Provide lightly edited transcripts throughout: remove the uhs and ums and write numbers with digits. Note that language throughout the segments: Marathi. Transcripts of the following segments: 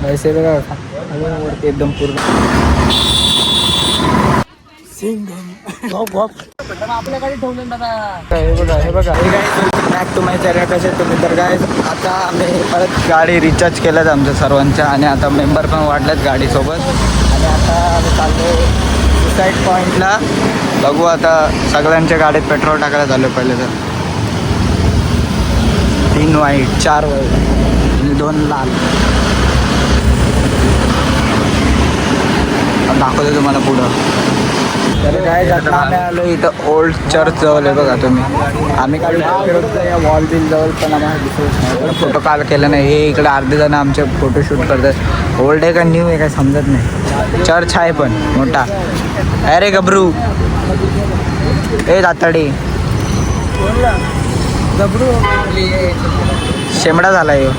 पैसे बघा वरती एकदम पूर्ण आपल्याकडे ठेवलं दादा. हे बघा बॅक टू माय चॅनल. कसे तुम्ही तर काय आता आम्ही परत गाडी रिचार्ज केल्यात आमच्या सर्वांच्या आणि आता मेंबर पण वाढलेत गाडीसोबत आणि आता आम्ही चाललो सुसाईड पॉईंटला. बघू आता सगळ्यांच्या गाडीत पेट्रोल टाकायला चालू पहिले तर 3 व्हाईट 4 व्हाईट आणि 2 लाल. दाखवतो तुम्हाला पुढं. तर काय आता आम्ही आलो इथं ओल्ड चर्च जवळ आहे बघा तुम्ही. आम्ही काल फिरतो या वॉल बिल जवळ पण आम्हाला दिसत नाही. फोटो काल केला नाही. हे इकडे अर्धे जण आमचे फोटोशूट करतात. ओल्ड आहे का न्यू आहे काय समजत नाही. चर्च आहे पण मोठा. अरे गबरू ए दाताडी गबरू शेमडा झाला यो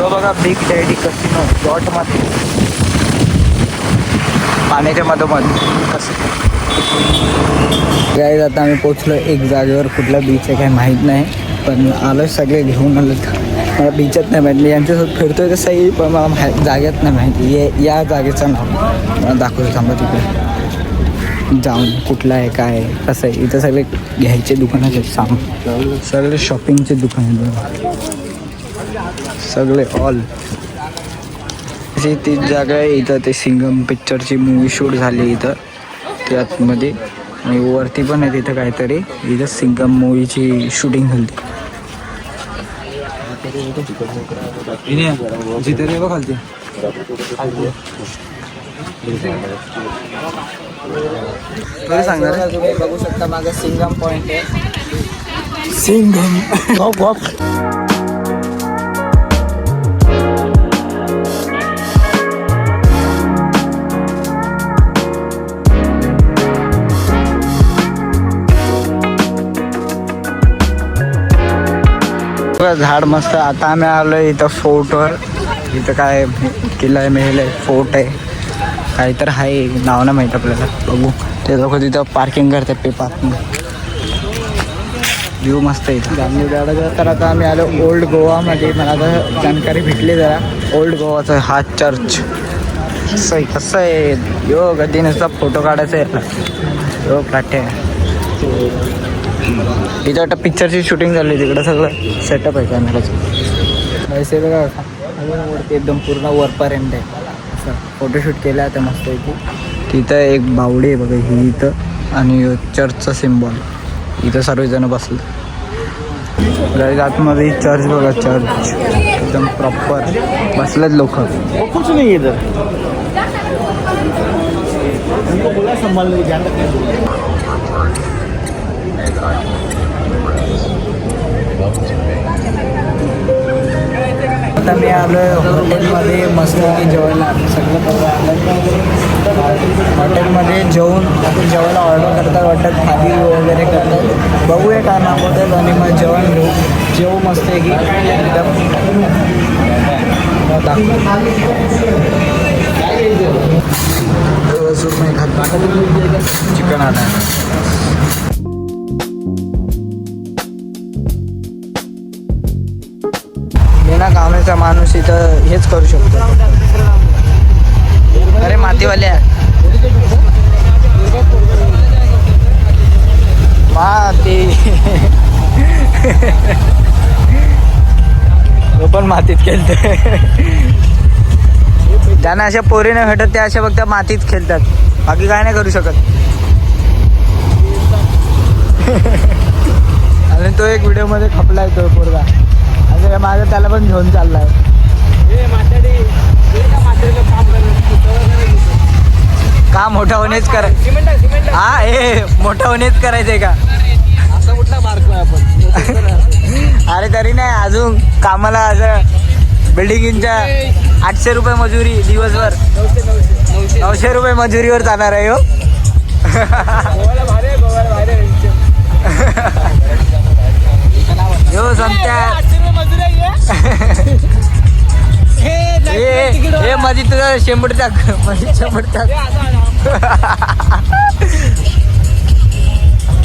बघा. बिग डॅडी कसिनो प्लॉटमध्ये पाण्याच्या मधोमध काय आता आम्ही पोचलो एक जागेवर. कुठला बीच आहे काही माहीत नाही पण आलो सगळे घेऊन आलो. मला बीचच नाही माहिती. यांच्यासोबत फिरतोय तसंही पण मला जागेत नाही माहिती. या जागेचं नाव मला दाखवतो थांबा तिकडे जाऊन. कुठलं आहे काय आहे कसं आहे. इथं सगळे घ्यायचे दुकानं आहेत सामान. सगळे शॉपिंगचे दुकान आहेत सगळे ऑल. तीच जागा आहे इथं. ते सिंगम पिक्चरची मूवी शूट झाली इथं त्यातमध्ये आणि वरती पण आहे तिथं काहीतरी. इथं सिंगम मूवीची शूटिंग झाली. जिथे बघ खालती सांगणार तुम्ही बघू शकता. माझा सिंगम पॉइंट आहे. सिंगम झाड मस्त. आता आम्ही आलो इथं फोर्टवर. इथं काय किल्ला आहे महल आहे फोर्ट आहे काही तर आहे नाव नाही माहीत आपल्याला. बघू ते लोक तिथं पार्किंग करतात पे पार्किंग. व्ह्यू मस्त आहे इथं. तर आता आम्ही आलो ओल्ड गोवामध्ये. मला आता जानकारी भेटली जरा. ओल्ड गोवाचा हा चर्च कसं आहे कसं आहे. यो कधी नुसता फोटो काढायचा आहे. यो काठे इथं आता पिक्चरची शूटिंग झाली. तिकडं सगळं सेटअप आहे कॅमेराचं. पैसे बघा वरती एकदम पूर्ण वरपर्यंत आहे. असं फोटोशूट केलं आता मस्त आहे. तिथं एक बावडी आहे बघा ही इथं आणि चर्चचा सिम्बॉल. इथं सर्वजण बसलं. गाईज आतमध्ये चर्च बघा. चर्च एकदम प्रॉपर बसलेत लोक. कुछ नाही इधर आता मी आलो आहे हॉटेलमध्ये मस्त जेवायला. सगळं हॉटेलमध्ये जेवायला ऑर्डर करतात वाटतं. थाली वगैरे करतात. बघूया काय मागवतात आणि मग जेवण जेवू मस्त आहे की एकदम चिकन आला. बिना कामाचा माणूस इथं हेच करू शकतो. अरे मातीवाल्या माती तो पण मातीत खेळतोय. ज्यांना अशा पोरी नाही भेटत त्या अशा फक्त मातीत खेळतात. बाकी काय नाही करू शकत. आणि तो एक व्हिडिओमध्ये खपलाय तो पोरगा. आणि माझं त्याला पण घेऊन चाललाय. का मोठा होणेच करायचं. हा हे मोठा होणेच करायचंय का. असा कुठला मार्क आपण. अरे तरी नाही अजून कामाला असं बिल्डिंगच्या 800 रुपये मजुरी दिवसभर. 900 रुपये मजुरीवर जाणार आहे हो. यो संत्या हे माझी तुझं 100 टाक. माझी 100 टाक.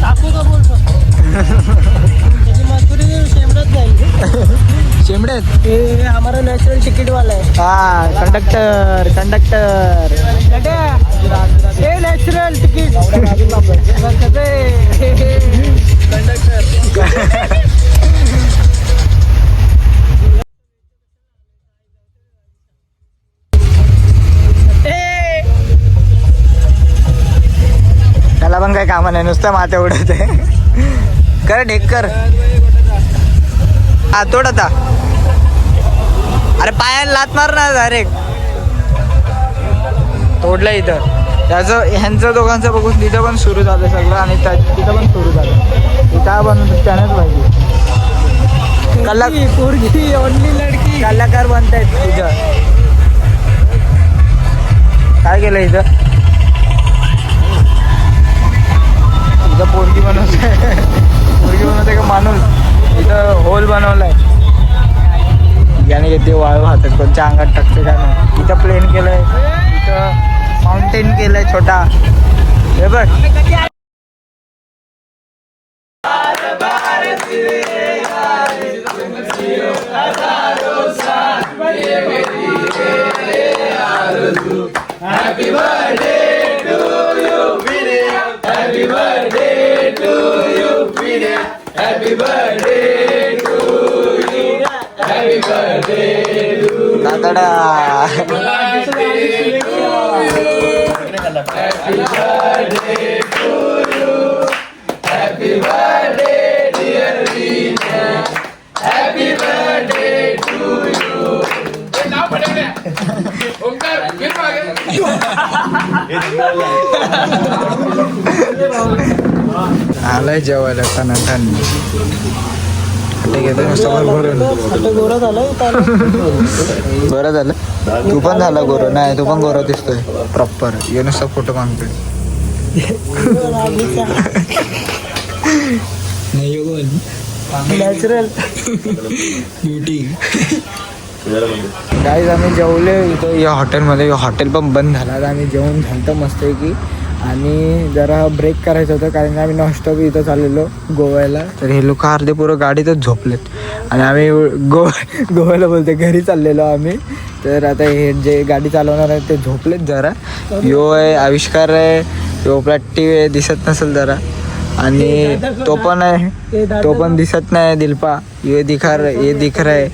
टाकू का बोलतो. शेमडेत ये हमारा नेचुरल टिकट वाला है। हाँ कंडक्टर कंडक्टर ये नेचुरल टिकट त्याला पण काही कामं नाही नुसतं माते उडत आहे कर ढेकर हा तोड आता अरे पायाला लात मार ना डायरेक्ट तोडलं इथं त्याचं ह्यांचं दोघांचं बघून तिथं पण सुरू झालं सगळं आणि तिथं पण सुरू झालं इथं बनवून त्यानंच पाहिजे पोरगी ओनली लड़की कलाकार बनतायत तिथं काय केलं इथं इथं पोरगी बनवते का माणूस इथं होल बनवलाय याने घेते वाळू हातात कोणच्या अंगात टाकते काय नाही इथं प्लेन केलंय इथं माउंटेन केलंय छोटा हे बघ दादा आलाय जेवायला टनाटन ठीक आहे गोरा झालं तू पण झाला गोरो नाही तू पण गोरा दिसतोय प्रॉपर ये नुसता फोटो मागतोय नॅचरल ब्युटी गाईज आम्ही जेवले इथं या हॉटेलमध्ये हॉटेल पण बंद झाला तर आम्ही जेवण झालं मस्त आहे की आणि जरा ब्रेक करायचं होतं कारण आम्ही नॉनस्टॉप इथं चाललेलो गोव्याला तर हे लोक अर्धे पुरं गाडीतच झोपलेत आणि आम्ही गोव्याला बोलते घरी चाललेलो आम्ही तर आता हे जे गाडी चालवणार आहे ते झोपलेत जरा यो आहे आविष्कार आहे यो प्लॅट्टी आहे दिसत नसेल जरा आणि तो पण आहे तो पण दिसत नाही दिलपा ये दिख रहा है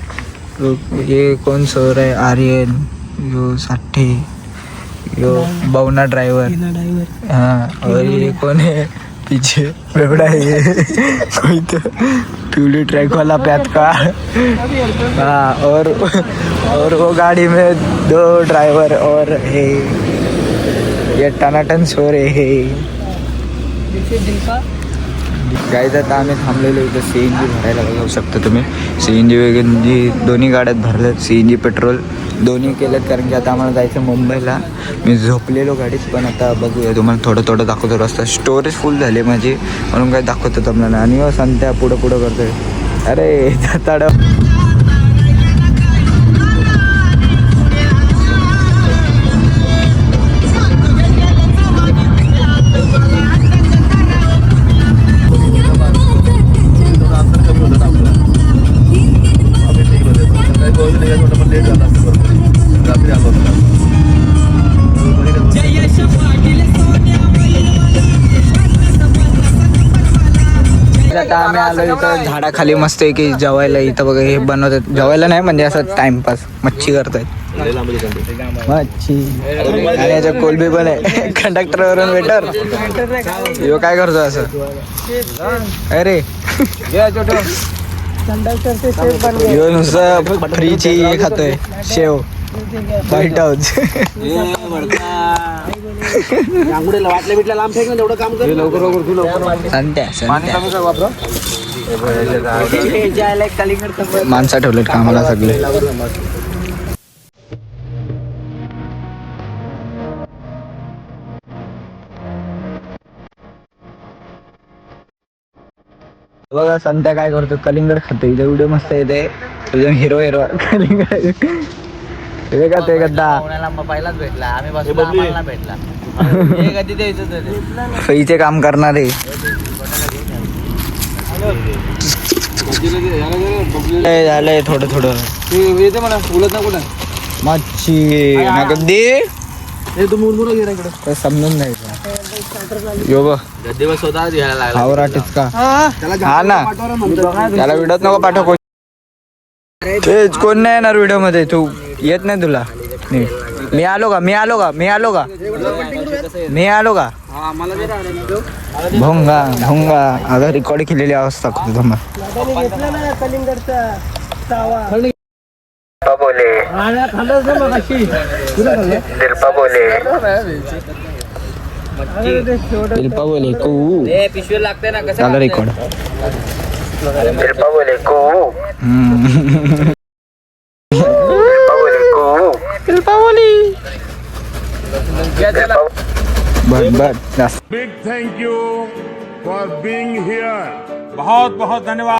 ये कौन सो रहा है आर्यन यो साठे यो बवना ड्राइवर हाँ और ये कौन है पीछे बेवड़ा है कोई तो प्यूली ट्रैक वाला पैत का हाँ और वो गाड़ी में 2 ड्राइवर और है ये टनाटन सो रहे है गाईज आता आम्ही थांबलेलो इथं CNG भरायला बघू शकता तुम्ही CNG वगैरे दोन्ही गाड्यात भरल्यात CNG पेट्रोल दोन्ही केलेत कारण की आता आम्हाला जायचं मुंबईला मी झोपलेलो गाडीत पण आता बघूया तुम्हाला थोडं दाखवतो रस्ता स्टोरेज फुल झाली माझी म्हणून काय दाखवतो तुम्हाला आणि सांगत्या पुढं करतोय अरे जाताड आता आम्ही आलो इथं झाडाखाली मस्त आहे की जेवायला इथं बघा हे बनवतात जेवायला नाही म्हणजे असं टाइमपास मच्छी करतायत मच्छी आणि याच्या कोलबी पण आहे कंडक्टर वरून वेटर यो काय करतो असं अरे यो नुसतं फ्रीची हे खातोय शेव व्हाईट हाऊस वाटल्या बिटल्या लांब फेक ना तेवढं काम कर माणसं ठेवलेत कामाला सगळे बघा संध्या काय करतो कलिंगड खातो इथे व्हिडिओ मस्त येते तुझ्या हिरो कलिंगड का ते गद्दा पहिलाच भेटला आम्ही बसलो आम्हाला भेटला कधी द्यायचं सईचे काम करणारे झालंय थोडं थोडं येते म्हणा बोलत ना कुठं मच्छी नगदी हे तू मुरमुरा घे इकडे तर समजून नाही यो बघ गद्दीवर स्वतः घ्यायला लागला आवराटीच का हा ना त्याला व्हिडिओत नको पाठव तेच कोण नाही येणार व्हिडिओ मध्ये तू येत नाही तुला मी आलो का भोंगा भोंगा अगं रेकॉर्ड केलेली अवस्था करतो शिल्पा बोले कू पिशवी लागते ना कसं झालं रेकॉर्ड शिल्पा बोले कू शिल्पा बोली बस Big thank you for being here. बहुत बहुत धन्यवाद.